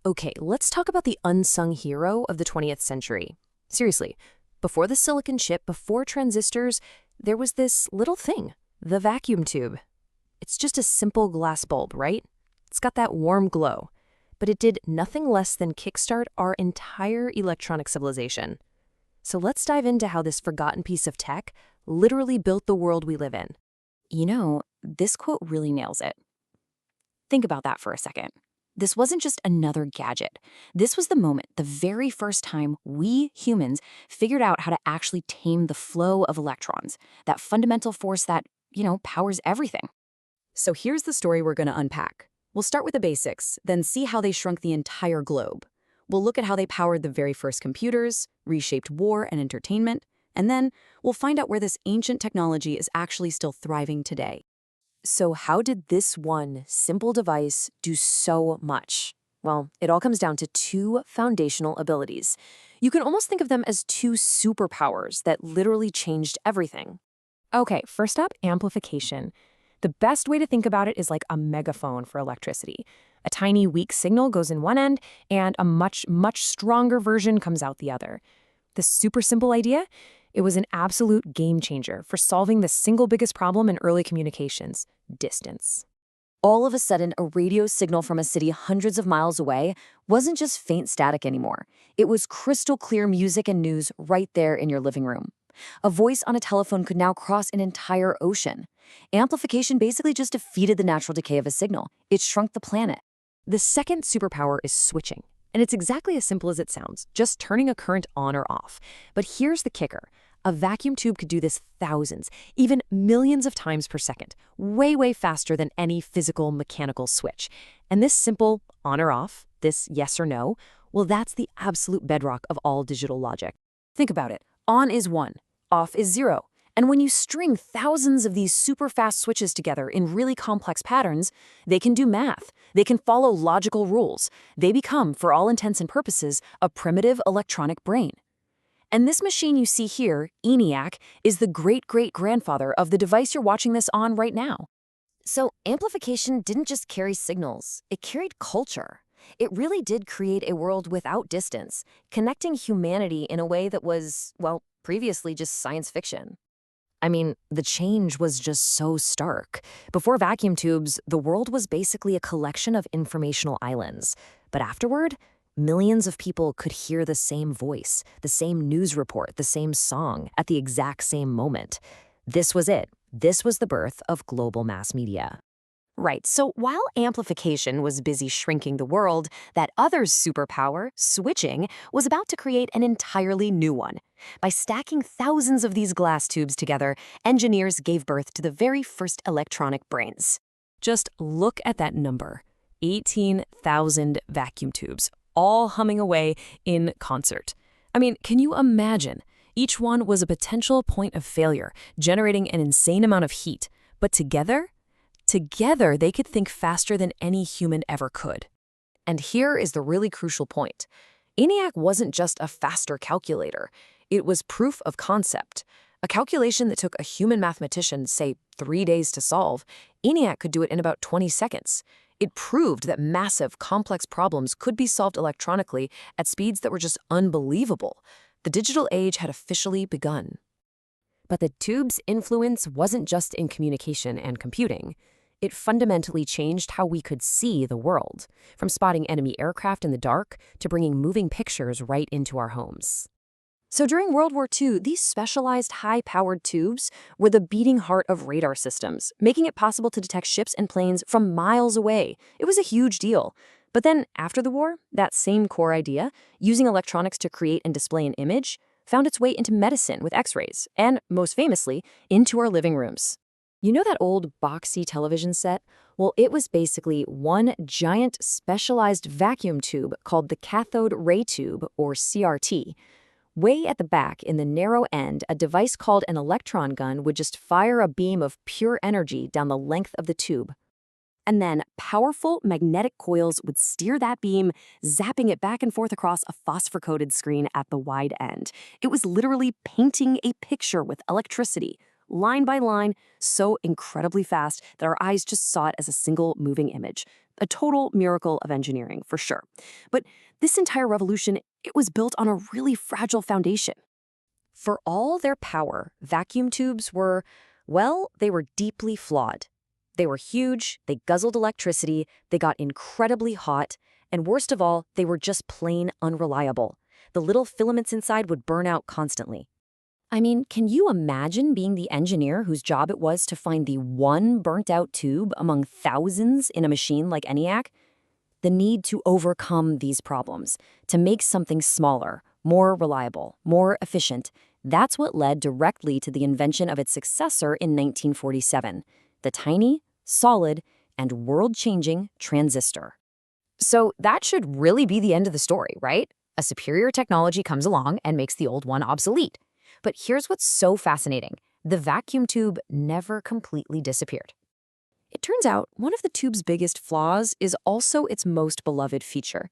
Okay, let's talk about the unsung hero of the 20th century. Seriously, before the silicon chip, before transistors, there was this little thing, the vacuum tube. It's just a simple glass bulb, right? It's got that warm glow. But it did nothing less than kickstart our entire electronic civilization. So let's dive into how this forgotten piece of tech literally built the world we live in. You know, this quote really nails it. Think about that for a second. This wasn't just another gadget. This was the moment, the very first time we humans figured out how to actually tame the flow of electrons, that fundamental force that, powers everything. So here's the story we're going to unpack. We'll start with the basics, then see how they shrunk the entire globe. We'll look at how they powered the very first computers, reshaped war and entertainment, and then we'll find out where this ancient technology is actually still thriving today. So how did this one simple device do so much? Well, it all comes down to two foundational abilities. You can almost think of them as two superpowers that literally changed everything. Okay, first up, amplification. The best way to think about it is like a megaphone for electricity. A tiny, weak signal goes in one end, and a much, much stronger version comes out the other. The super simple idea? It was an absolute game changer for solving the single biggest problem in early communications: distance. All of a sudden, a radio signal from a city hundreds of miles away wasn't just faint static anymore. It was crystal clear music and news right there in your living room. A voice on a telephone could now cross an entire ocean. Amplification basically just defeated the natural decay of a signal. It shrunk the planet. The second superpower is switching. And it's exactly as simple as it sounds, just turning a current on or off. But here's the kicker. A vacuum tube could do this thousands, even millions of times per second, way, way faster than any physical mechanical switch. And this simple on or off, this yes or no, well, that's the absolute bedrock of all digital logic. Think about it. On is 1, off is 0. And when you string thousands of these super fast switches together in really complex patterns, they can do math. They can follow logical rules. They become, for all intents and purposes, a primitive electronic brain. And this machine you see here, ENIAC, is the great-great-grandfather of the device you're watching this on right now. So amplification didn't just carry signals, it carried culture. It really did create a world without distance, connecting humanity in a way that was, well, previously just science fiction. I mean, the change was just so stark. Before vacuum tubes, the world was basically a collection of informational islands. But afterward, millions of people could hear the same voice, the same news report, the same song at the exact same moment. This was it. This was the birth of global mass media. Right, so while amplification was busy shrinking the world, that other superpower, switching, was about to create an entirely new one. By stacking thousands of these glass tubes together, engineers gave birth to the very first electronic brains. Just look at that number, 18,000 vacuum tubes, all humming away in concert. I mean, can you imagine? Each one was a potential point of failure, generating an insane amount of heat. But together, they could think faster than any human ever could. And here is the really crucial point. ENIAC wasn't just a faster calculator. It was proof of concept. A calculation that took a human mathematician, say, 3 days to solve, ENIAC could do it in about 20 seconds. It proved that massive, complex problems could be solved electronically at speeds that were just unbelievable. The digital age had officially begun. But the tube's influence wasn't just in communication and computing. It fundamentally changed how we could see the world, from spotting enemy aircraft in the dark to bringing moving pictures right into our homes. So during World War II, these specialized high-powered tubes were the beating heart of radar systems, making it possible to detect ships and planes from miles away. It was a huge deal. But then, after the war, that same core idea, using electronics to create and display an image, found its way into medicine with X-rays, and, most famously, into our living rooms. You know that old boxy television set? Well, it was basically one giant specialized vacuum tube called the cathode ray tube, or CRT. Way at the back, in the narrow end, a device called an electron gun would just fire a beam of pure energy down the length of the tube. And then powerful magnetic coils would steer that beam, zapping it back and forth across a phosphor-coated screen at the wide end. It was literally painting a picture with electricity, line by line, so incredibly fast that our eyes just saw it as a single moving image. a total miracle of engineering, for sure. But this entire revolution, it was built on a really fragile foundation. For all their power, vacuum tubes were, well, they were deeply flawed. They were huge, they guzzled electricity, they got incredibly hot, and worst of all, they were just plain unreliable. The little filaments inside would burn out constantly. I mean, can you imagine being the engineer whose job it was to find the one burnt-out tube among thousands in a machine like ENIAC? The need to overcome these problems, to make something smaller, more reliable, more efficient, that's what led directly to the invention of its successor in 1947, the tiny, solid, and world-changing transistor. So that should really be the end of the story, right? A superior technology comes along and makes the old one obsolete. But here's what's so fascinating. The vacuum tube never completely disappeared. It turns out one of the tube's biggest flaws is also its most beloved feature.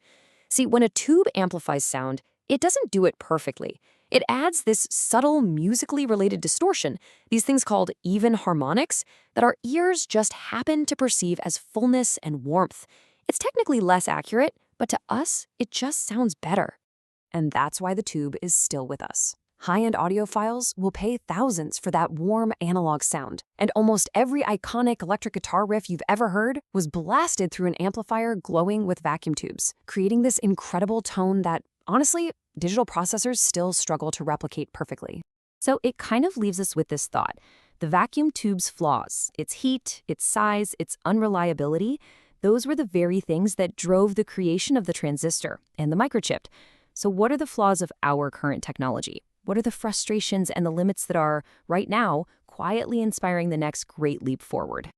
See, when a tube amplifies sound, it doesn't do it perfectly. It adds this subtle, musically related distortion, these things called even harmonics, that our ears just happen to perceive as fullness and warmth. It's technically less accurate, but to us, it just sounds better. And that's why the tube is still with us. High-end audiophiles will pay thousands for that warm analog sound, and almost every iconic electric guitar riff you've ever heard was blasted through an amplifier glowing with vacuum tubes, creating this incredible tone that, honestly, digital processors still struggle to replicate perfectly. So it kind of leaves us with this thought. The vacuum tube's flaws, its heat, its size, its unreliability, those were the very things that drove the creation of the transistor and the microchip. So what are the flaws of our current technology? What are the frustrations and the limits that are, right now, quietly inspiring the next great leap forward?